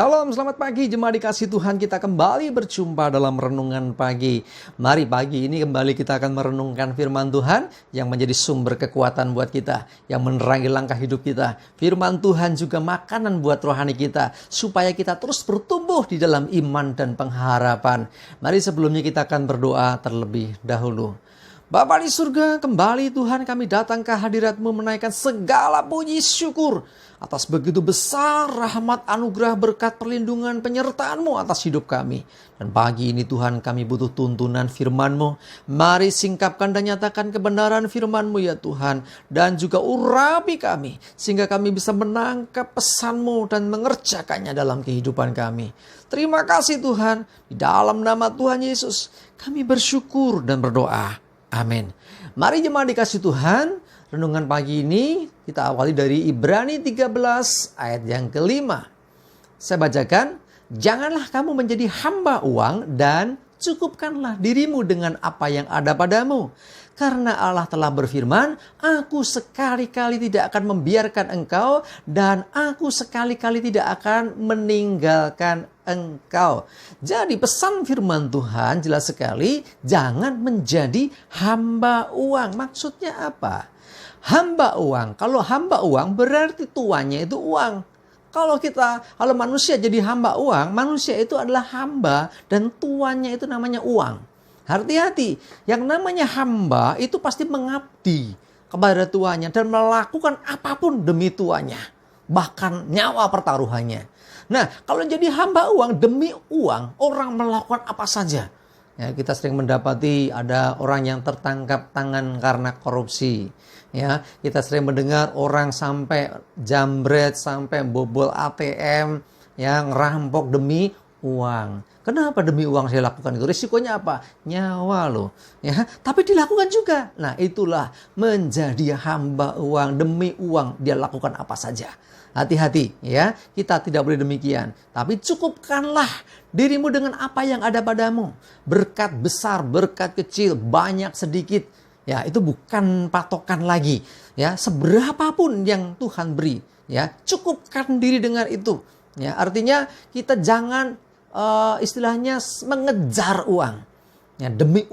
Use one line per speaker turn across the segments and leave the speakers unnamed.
Shalom, selamat pagi jemaat dikasih Tuhan. Kita kembali berjumpa dalam renungan pagi. Mari pagi ini kembali kita akan merenungkan firman Tuhan yang menjadi sumber kekuatan buat kita, yang menerangi langkah hidup kita. Firman Tuhan juga makanan buat rohani kita, supaya kita terus bertumbuh di dalam iman dan pengharapan. Mari sebelumnya kita akan berdoa terlebih dahulu. Bapa di surga, kembali Tuhan kami datang ke hadirat-Mu menaikkan segala puji syukur atas begitu besar rahmat, anugerah, berkat, perlindungan, penyertaan-Mu atas hidup kami. Dan pagi ini Tuhan kami butuh tuntunan firman-Mu. Mari singkapkan dan nyatakan kebenaran firman-Mu ya Tuhan. Dan juga urapi kami sehingga kami bisa menangkap pesan-Mu dan mengerjakannya dalam kehidupan kami. Terima kasih Tuhan. Di dalam nama Tuhan Yesus kami bersyukur dan berdoa. Amin. Mari jemaat dikasih Tuhan, renungan pagi ini kita awali dari Ibrani 13 ayat yang kelima. Saya bacakan, janganlah kamu menjadi hamba uang dan cukupkanlah dirimu dengan apa yang ada padamu. Karena Allah telah berfirman, aku sekali-kali tidak akan membiarkan engkau dan aku sekali-kali tidak akan meninggalkan engkau. Jadi pesan firman Tuhan jelas sekali, jangan menjadi hamba uang. Maksudnya apa? Hamba uang. Kalau hamba uang berarti tuannya itu uang. Kalau manusia jadi hamba uang, manusia itu adalah hamba dan tuannya itu namanya uang. Hati-hati, yang namanya hamba itu pasti mengabdi kepada tuannya dan melakukan apapun demi tuannya. Bahkan nyawa pertaruhannya. Nah, kalau jadi hamba uang, demi uang, orang melakukan apa saja. Ya, kita sering mendapati ada orang yang tertangkap tangan karena korupsi. Ya, kita sering mendengar orang sampai jambret, sampai bobol ATM, yang ngerampok demi uang. Kenapa demi uang saya lakukan itu? Risikonya apa? Nyawa loh. Ya, tapi dilakukan juga. Nah, itulah menjadi hamba uang. Demi uang dia lakukan apa saja. Hati-hati ya, kita tidak boleh demikian. Tapi cukupkanlah dirimu dengan apa yang ada padamu. Berkat besar, berkat kecil, banyak sedikit. Ya, itu bukan patokan lagi. Ya, seberapapun yang Tuhan beri, ya, cukupkan diri dengan itu. Ya, artinya kita jangan istilahnya mengejar uang. Ya, demi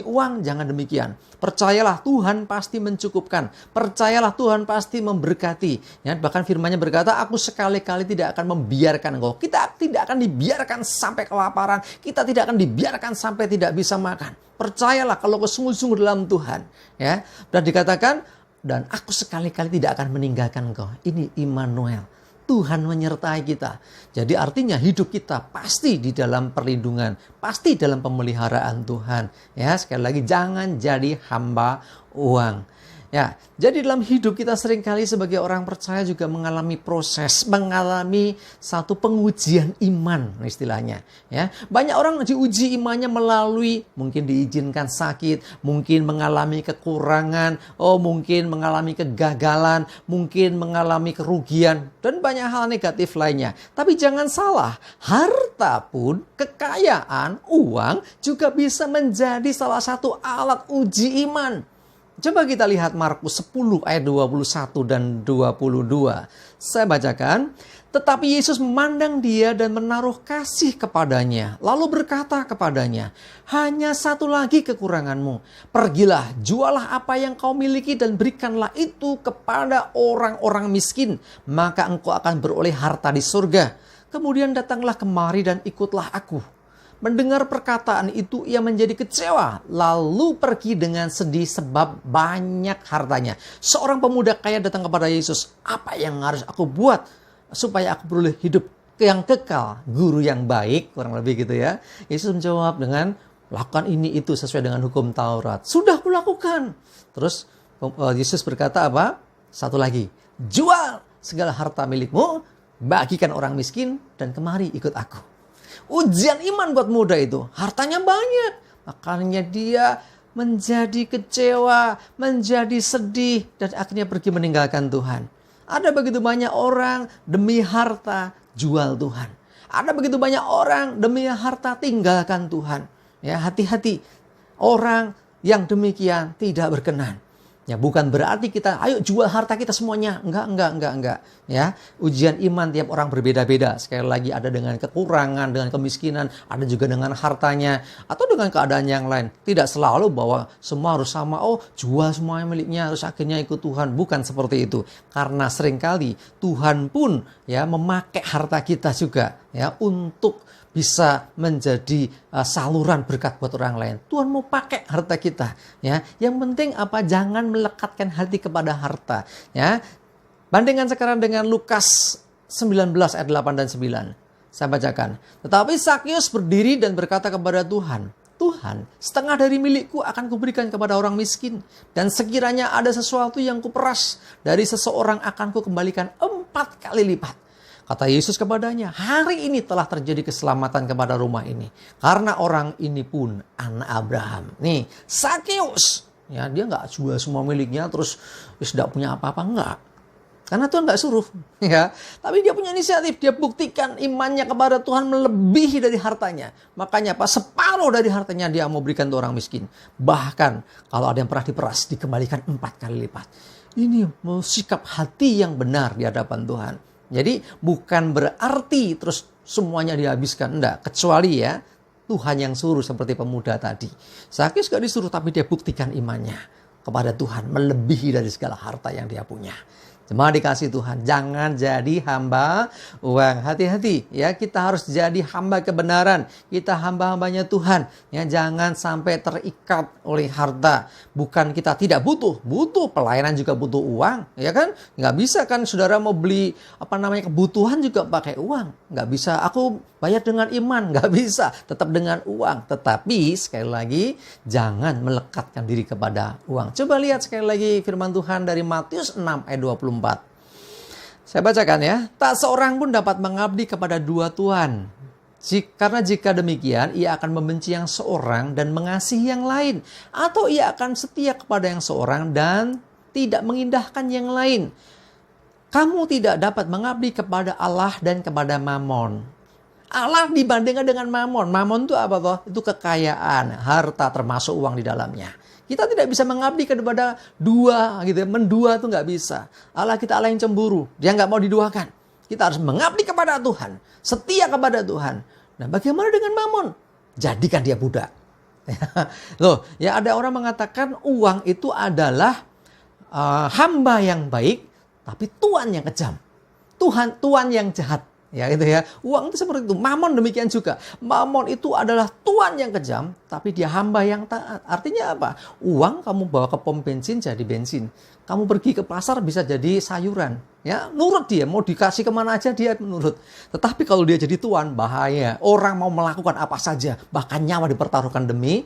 uang jangan demikian. Percayalah Tuhan pasti mencukupkan. Percayalah Tuhan pasti memberkati. Ya, bahkan firman-Nya berkata, aku sekali-kali tidak akan membiarkan engkau. Kita tidak akan dibiarkan sampai kelaparan. Kita tidak akan dibiarkan sampai tidak bisa makan. Percayalah kalau sungguh-sungguh dalam Tuhan. Ya, dan dikatakan, dan aku sekali-kali tidak akan meninggalkan engkau. Ini Immanuel. Tuhan menyertai kita. Jadi artinya hidup kita pasti di dalam perlindungan, pasti dalam pemeliharaan Tuhan. Ya, sekali lagi jangan jadi hamba uang. Ya, jadi dalam hidup kita seringkali sebagai orang percaya juga mengalami proses, mengalami satu pengujian iman istilahnya. Ya, banyak orang diuji imannya melalui mungkin diizinkan sakit, mungkin mengalami kekurangan, mungkin mengalami kegagalan, mungkin mengalami kerugian dan banyak hal negatif lainnya. Tapi jangan salah, harta pun, kekayaan, uang juga bisa menjadi salah satu alat uji iman. Coba kita lihat Markus 10 ayat 21 dan 22. Saya bacakan. Tetapi Yesus memandang dia dan menaruh kasih kepadanya. Lalu berkata kepadanya, hanya satu lagi kekuranganmu. Pergilah, jualah apa yang kau miliki dan berikanlah itu kepada orang-orang miskin. Maka engkau akan beroleh harta di surga. Kemudian datanglah kemari dan ikutlah aku. Mendengar perkataan itu ia menjadi kecewa, lalu pergi dengan sedih sebab banyak hartanya. Seorang pemuda kaya datang kepada Yesus, apa yang harus aku buat supaya aku beroleh hidup yang kekal? Guru yang baik, kurang lebih gitu ya. Yesus menjawab dengan, lakukan ini itu sesuai dengan hukum Taurat. Sudah kulakukan. Terus Yesus berkata apa? Satu lagi, jual segala harta milikmu, bagikan orang miskin, dan kemari ikut aku. Ujian iman buat muda itu. Hartanya banyak. Makanya dia menjadi kecewa, menjadi sedih, dan akhirnya pergi meninggalkan Tuhan. Ada begitu banyak orang demi harta jual Tuhan. Ada begitu banyak orang demi harta tinggalkan Tuhan. Ya, hati-hati. Orang yang demikian tidak berkenan. Ya, bukan berarti kita ayo jual harta kita semuanya. Enggak. Ya, ujian iman tiap orang berbeda-beda. Sekali lagi ada dengan kekurangan, dengan kemiskinan, ada juga dengan hartanya atau dengan keadaan yang lain. Tidak selalu bahwa semua harus sama. Oh, jual semuanya miliknya harus akhirnya ikut Tuhan. Bukan seperti itu. Karena seringkali Tuhan pun ya memakai harta kita juga ya untuk bisa menjadi saluran berkat buat orang lain. Tuhan mau pakai harta kita, ya. Yang penting apa? Jangan melekatkan hati kepada harta, ya. Bandingkan sekarang dengan Lukas 19 ayat 8 dan 9. Saya bacakan. Tetapi Zakeus berdiri dan berkata kepada Tuhan, Tuhan, setengah dari milikku akan kuberikan kepada orang miskin. Dan sekiranya ada sesuatu yang kuperas dari seseorang akan kukembalikan 4 kali lipat. Kata Yesus kepadanya, hari ini telah terjadi keselamatan kepada rumah ini. Karena orang ini pun anak Abraham. Nih, Zakeus. Ya, dia nggak jual semua miliknya terus tidak punya apa-apa. Enggak. Karena Tuhan nggak suruh. Ya. Tapi dia punya inisiatif. Dia buktikan imannya kepada Tuhan melebihi dari hartanya. Makanya apa? Separuh dari hartanya dia mau berikan untuk orang miskin. Bahkan kalau ada yang pernah diperas, dikembalikan 4 kali lipat. Ini mau sikap hati yang benar di hadapan Tuhan. Jadi bukan berarti terus semuanya dihabiskan. Enggak, kecuali ya Tuhan yang suruh seperti pemuda tadi. Zakeus gak disuruh tapi dia buktikan imannya kepada Tuhan melebihi dari segala harta yang dia punya. Jemaat dikasih Tuhan, jangan jadi hamba uang. Hati-hati ya, kita harus jadi hamba kebenaran. Kita hamba-hambanya Tuhan. Ya, jangan sampai terikat oleh harta. Bukan kita tidak butuh, pelayanan juga butuh uang, ya kan? Nggak bisa kan saudara mau beli kebutuhan juga pakai uang. Nggak bisa, aku bayar dengan iman, nggak bisa. Tetap dengan uang. Tetapi sekali lagi, jangan melekatkan diri kepada uang. Coba lihat sekali lagi firman Tuhan dari Matius 6 ayat 24. Saya bacakan ya. Tak seorang pun dapat mengabdi kepada dua tuan. Karena jika demikian, ia akan membenci yang seorang dan mengasihi yang lain. Atau ia akan setia kepada yang seorang dan tidak mengindahkan yang lain. Kamu tidak dapat mengabdi kepada Allah dan kepada Mamon. Allah dibandingkan dengan Mamon. Mamon itu apa toh? Itu kekayaan, harta termasuk uang di dalamnya. Kita tidak bisa mengabdi kepada dua, gitu. Mendua itu nggak bisa. Allah kita Allah yang cemburu, dia nggak mau diduakan. Kita harus mengabdi kepada Tuhan, setia kepada Tuhan. Nah, bagaimana dengan Mamon? Jadikan dia budak. Loh, ya ada orang mengatakan uang itu adalah hamba yang baik, tapi tuan yang kejam. Tuan yang jahat. Ya gitu ya. Uang itu seperti itu. Mamon demikian juga. Mamon itu adalah tuan yang kejam, tapi dia hamba yang taat. Artinya apa? Uang kamu bawa ke pom bensin jadi bensin. Kamu pergi ke pasar bisa jadi sayuran. Ya, nurut dia. Mau dikasih kemana aja dia menurut. Tetapi kalau dia jadi tuan, bahaya. Orang mau melakukan apa saja. Bahkan nyawa dipertaruhkan demi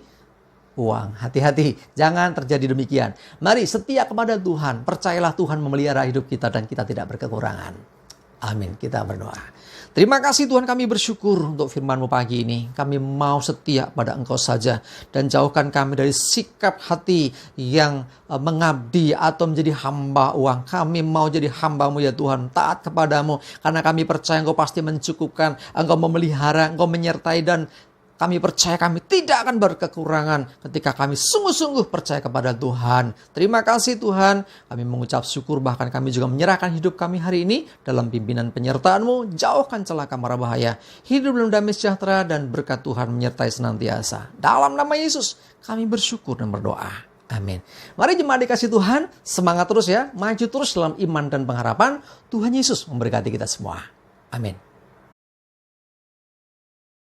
uang. Hati-hati. Jangan terjadi demikian. Mari setia kepada Tuhan. Percayalah Tuhan memelihara hidup kita dan kita tidak berkekurangan. Amin. Kita berdoa. Terima kasih Tuhan, kami bersyukur untuk firman-Mu pagi ini. Kami mau setia pada Engkau saja. Dan jauhkan kami dari sikap hati yang mengabdi atau menjadi hamba uang. Kami mau jadi hamba-Mu ya Tuhan. Taat kepadamu. Karena kami percaya Engkau pasti mencukupkan. Engkau memelihara, Engkau menyertai dan kami percaya kami tidak akan berkekurangan ketika kami sungguh-sungguh percaya kepada Tuhan. Terima kasih Tuhan. Kami mengucap syukur, bahkan kami juga menyerahkan hidup kami hari ini dalam pimpinan penyertaan-Mu. Jauhkan celaka mara bahaya. Hidup dalam damai sejahtera dan berkat Tuhan menyertai senantiasa. Dalam nama Yesus kami bersyukur dan berdoa. Amin. Mari jemaat dikasih Tuhan, semangat terus ya. Maju terus dalam iman dan pengharapan. Tuhan Yesus memberkati kita semua. Amin.